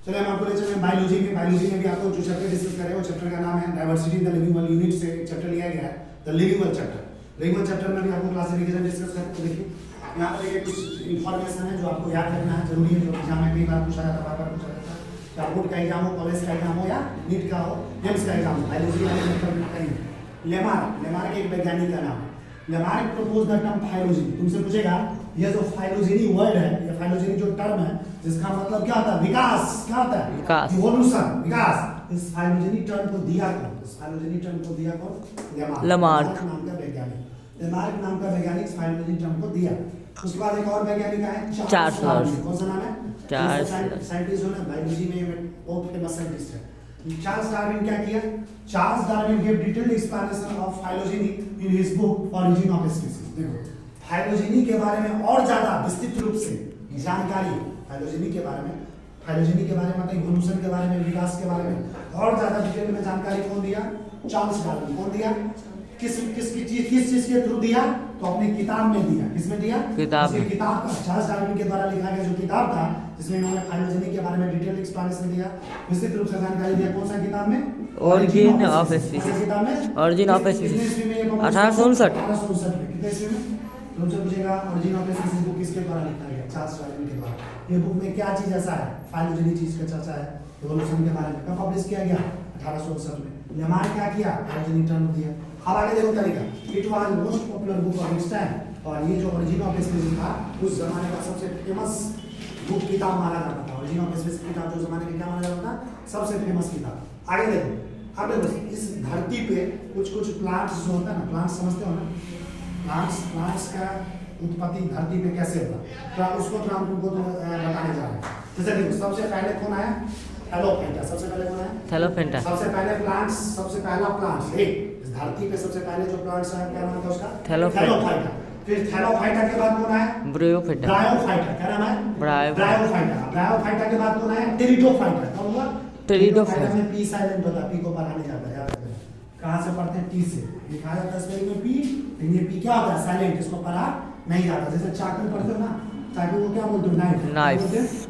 चलिए हम आपको ले चलते हैं बायोलॉजी में। बायोलॉजी में भी आपको जो चैप्टर डिस्कस करें वो चैप्टर का नाम है diversity in the living world unit से चैप्टर लिया गया है the living world chapter. Living world chapter में भी आपको क्लासिफिकेशन डिस्कस करें तो देखिए यहाँ पर देखिए कुछ इन्फॉर्मेशन है जो आपको याद रखना है, जरूरी है, जो एग्जाम में कई बार पूछा जाता है, बार बार पूछा जाता है, चाहे बोर्ड का एग्जाम हो, कॉलेज का एग्जाम हो या नीट का हो, एम्स का एग्जाम हो, बायोलॉजी कहीं लेमार्क एक वैज्ञानिक का नाम है। Lamarck propose the term phylogeny. तुमसे पूछेगा ये जो फाइलोजेनी वर्ड है, ये फाइलोजेनी जो टर्म है जिसका मतलब क्या होता है, विकास, क्या होता है, विकास, इवोल्यूशन, विकास। इस फाइलोजेनी टर्म को दिया कौन, इस फाइलोजेनी टर्म को दिया कौन, लेमार्क नाम का वैज्ञानिक। लेमार्क नाम का वैज्ञानिक फाइलोजेनी टर्म को दिया। उसके बाद एक और वैज्ञानिक है चार्ल्स डार्विन। कौन सा नाम है, चार्ल्स साइंटिस्ट जो है बायोलॉजी में बहुत फेमस साइंटिस्ट है। चार्ल्स डार्विन क्या किया, Charles Darwin gave detailed explanation of phylogeny in his book Origin of Species। देखो फाइलोजेनी के बारे में और ज्यादा विस्तृत रूप से जानकारी फाइलोजेनी के बारे में, मतलब इवोल्यूशन के बारे में, विकास के बारे में और ज्यादा डिटेल में जानकारी कौन दिया, चार्ल्स डार्विन। कौन दिया, किस चीज के थ्रू दिया, तो अपनी किताब में दिया। किसमें दिया, किताब का चार्ल्स डार्विन के द्वारा लिखा गया जो किताब था जिसमें इन्होंने फाइलोजेनी के बारे में डिटेल एक्सप्लेनेशन दिया, विस्तृत रूप से जानकारी दिया। कौन सा किताब में, ओरिजिन ऑफ स्पीशीज, किताब में ओरिजिन ऑफ स्पीशीज 1859 में। कितने ईस्वी में, तुमसे पूछेगा ओरिजिन ऑफ स्पीशीज बुक किसके द्वारा लिखा गया, चार्ल्स डार्विन के द्वारा। ये बुक में क्या चीज ऐसा है, फाइलोजेनी चीज का चर्चा है, इवोल्यूशन के बारे में। कब पब्लिश किया गया, 1859 में। लेमार्क क्या किया, फाइलोजेनी टर्म दिया। अब आगे देखो तरीका, it was most popular book of its time. और ये जो ओरिजिन ऑफ स्पीशीज था उस जमाने का सबसे फेमस बुक किताब माना जाता था। ओरिजिन ऑफ स्पीशीज किताब जो जमाने में क्या माना जाता था, सबसे फेमस किताब। आगे देखो, अब देखो इस धरती पे कुछ प्लांट्स जो होता है ना, प्लांट्स समझते हो ना, प्लांट्स का उत्पत्ति धरती पे कैसे होता, तो उसको तो हम तुमको बताने जा रहे हैं। जैसे देखो सबसे पहले कौन आया, थैलोफाइटा। सबसे पहले कौन आया, थैलोफेंटा। सबसे पहले प्लांट्स, सबसे पहला प्लांट्स इस धरती पे सबसे पहले जो प्लांट्स है क्या नाम था उसका, थैलोफाइटा। फिर थैलोफाइटा के बाद कौन आया, ब्रायोफाइटा। ब्रायोफाइटा। क्या नाम है, ब्रायोफाइटा। ब्रायोफाइटा के बाद कौन आया, टेरिडोफाइटा। कौन हुआ, टेरिडोफाइटा में पी साइलेंट होता है, पी को पढ़ा नहीं जाता, याद रखना। कहां से पढ़ते हैं, टी से लिखा जाता है स्पेलिंग में पी, लेकिन ये पी क्या होता है, साइलेंट, इसको पढ़ा नहीं जाता। जैसे चाकू पढ़ते हो ना, चाकू को क्या बोलते हो, नाइफ।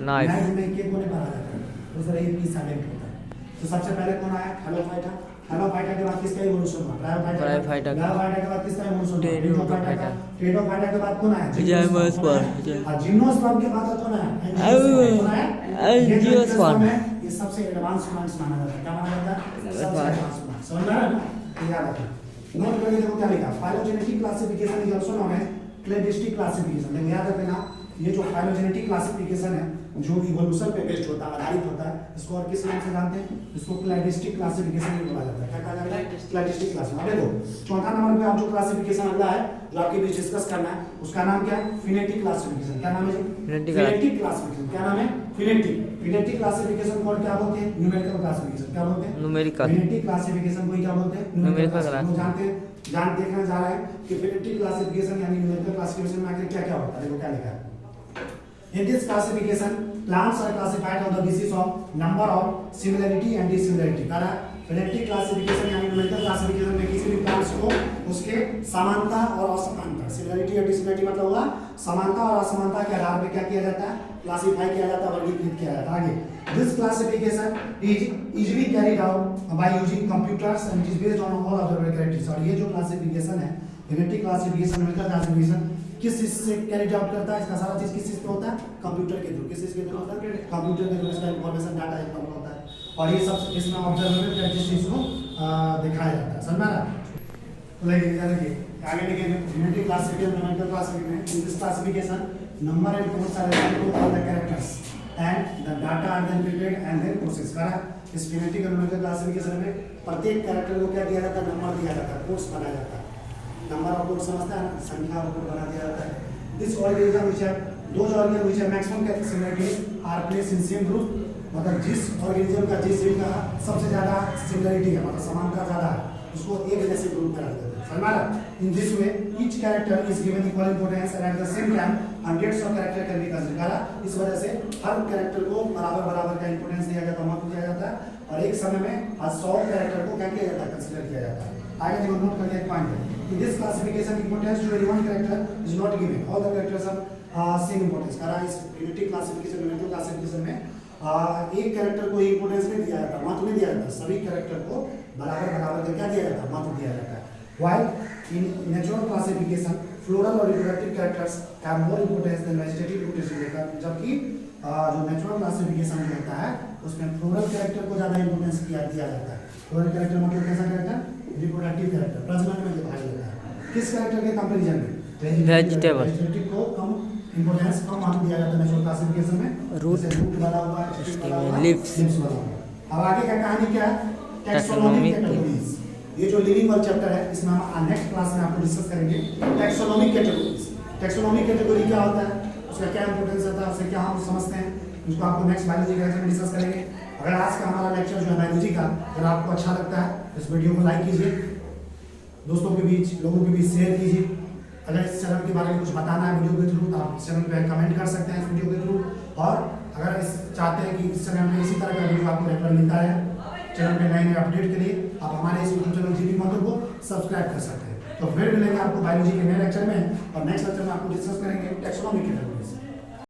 नाइफ में के को नहीं पढ़ा जाता, तो सर ये पी साइलेंट होता है। तो सबसे पहले कौन आया, थैलोफाइटा। थैलोफाइटा के बाद किसका इवोल्यूशन हुआ, ब्रायोफाइटा के बाद किसका इवोल्यूशन हुआ, टेरिडोफाइटा। टेरिडोफाइटा के बाद कौन आया, जिम्नोस्पर्म। जिम्नोस्पर्म के बाद कौन आया, एंजियोस्पर्म। ये सबसे एडवांस प्लांट्स माना जाता है। क्या माना जाता है, सबसे एडवांस प्लांट्स। समझ में आ रहा है, तो याद रखना। नोट करके देखो क्या लिखा, phylogenetic classification is also known as cladistic classification. देखो याद रखना, ये जो फाइलोजेनेटिक क्लासिफिकेशन है जो इवोल्यूशन पे बेस्ड होता है, आधारित होता है, इसको और किस नाम से जानते हैं, इसको क्लैडिस्टिक क्लासिफिकेशन बोला जाता है। क्या कहा जाता है, क्लैडिस्टिक क्लासिफिकेशन। देखो चौथा नंबर पे आप जो क्लासिफिकेशन अगला है जो आपके बीच डिस्कस करना है उसका नाम क्या है, फिनेटिक क्लासिफिकेशन। क्या नाम है, फिनेटिक क्लासिफिकेशन। क्या नाम है, फिनेटिक क्लासिफिकेशन को क्या बोलते हैं, न्यूमेरिकल क्लासिफिकेशन। क्या बोलते हैं, न्यूमेरिकल। फिनेटिक क्लासिफिकेशन को क्या बोलते हैं, न्यूमेरिकल। जानते हैं, देखना जा रहा है कि फिनेटिक क्लासिफिकेशन यानी न्यूमेरिकल क्लासिफिकेशन में आखिर क्या क्या होता है। देखो क्या लिखा है, in this classification plants are classified on the basis of number of similarity and dissimilarity। कह रहा है फिनेटिक क्लासिफिकेशन यानी न्यूमेरिकल क्लासिफिकेशन में किसी भी प्लांट्स को उसके समानता और असमानता, सिमिलरिटी और डिसिमिलरिटी मतलब हुआ समानता और असमानता के आधार पर क्या किया जाता है, क्लासिफाई किया जाता है, वर्गीकृत किया जाता है। आगे this classification is easily carried out by using computers and it is based on all other characteristics. और ये जो क्लासिफिकेशन है फिनेटिक क्लासिफिकेशन, न्यूमेरिकल क्लासिफिकेशन किस चीज से कैरी आउट करता है, इसका सारा चीज किस चीज पे होता है, कंप्यूटर के थ्रू। किस चीज के थ्रू होता है, कंप्यूटर के थ्रू इसका इंफॉर्मेशन डाटा इनकम होता है। और ये सब इसमें ऑब्जर्वेबल कैरेक्टरिस्टिक्स को दिखाया जाता है। समझ में आ रहा है, तो लेकिन इधर देखिए आगे लिखेंगे phenetic classification, numerical classification. In this classification number and codes are assigned to all the characters and the data are then prepared and then processed. करा इस फिनेटिक और न्यूमेरिकल क्लासिफिकेशन में प्रत्येक कैरेक्टर को क्या दिया जाता है, नंबर दिया जाता है, कोड्स बनाया जाता है। नंबर ऑफ कोड समझता है ना, संख्या ऑफ कोड बना दिया जाता है। This organism which have those organism which have maximum similarities are placed in same group. मतलब जिस ऑर्गेनिज्म का जिस जीव का सबसे ज्यादा सिमिलरिटी है, मतलब समानता ज्यादा है, उसको एक जैसे ग्रुप में रख देते हैं। समझ में? In this way each character is given equal importance and at the same time hundreds of character can be considered. इस वजह से हर कैरेक्टर को बराबर का इंपॉर्टेंस दिया जाता है, महत्व दिया जाता है, और एक समय में 100 कैरेक्टर को क्या किया जाता है, कंसीडर किया जाता है। आगे देखो नोट करके एक पॉइंट है, in this classification importance to any one character is not given, all the characters are same importance। करा इस फिनेटिक क्लासिफिकेशन, न्यूमेरिकल क्लासिफिकेशन में एक कैरेक्टर को इंपोर्टेंस नहीं दिया जाता, महत्व नहीं दिया जाता, सभी कैरेक्टर को बराबर बराबर का क्या दिया जाता है, महत्व दिया जाता है। While in natural classification, floral और reproductive characters have more importance than vegetative representation, जबकि जो नेचुरल क्लासिफिकेशन होता है उसमें फ्लोरल कैरेक्टर को ज़्यादा इंपोर्टेंस दिया जाता है। फ्लोरल कैरेक्टर मतलब कैसा कैरेक्टर, रिप्रोडक्टिव कैरेक्टर, प्रजनन में दिखाया जाता है। किस कैरेक्टर के कंपेरिजन में, वेजिटेबल को कम इंपोर्टेंस, कम महत्व दिया जाता है नेचुरल क्लासिफिकेशन में। रूट वाला हुआ, लीव्स वाला। अब आगे का कहानी क्या है, टैक्सोनॉमिक कैटेगरीज। ये जो लिविंग वर्ल्ड चैप्टर है इसमें हम नेक्स्ट क्लास में आपको डिस्कस करेंगे टैक्सोनॉमिक कैटेगरीज। टैक्सोनॉमिक कैटेगरी क्या होता है, उसका क्या इंपोर्टेंस होता है, उससे क्या हम समझते हैं, उसको आपको नेक्स्ट बायोलॉजी के लेक्चर में डिस्कस करेंगे। अगर आज का हमारा लेक्चर जो है बायोलॉजी का अगर आपको अच्छा लगता है इस वीडियो को लाइक कीजिए, दोस्तों के बीच, लोगों के बीच शेयर कीजिए। अगर इस चैनल के बारे में कुछ बताना है वीडियो के थ्रू तो आप इस चैनल पे कमेंट कर सकते हैं इस वीडियो के थ्रू। और अगर चाहते हैं कि इस चैनल में इसी तरह का वीडियो आपको रेगुलर मिलता है, चैनल पे नए नए अपडेट के लिए आप हमारे इस यूट्यूब चैनल जीपी मंत्र को सब्सक्राइब कर सकते हैं। तो फिर मिलेंगे आपको बायोलॉजी के नए लेक्चर में, और नेक्स्ट लेक्चर में आपको डिस्कस करेंगे टैक्सोनॉमिक कैटेगरीज।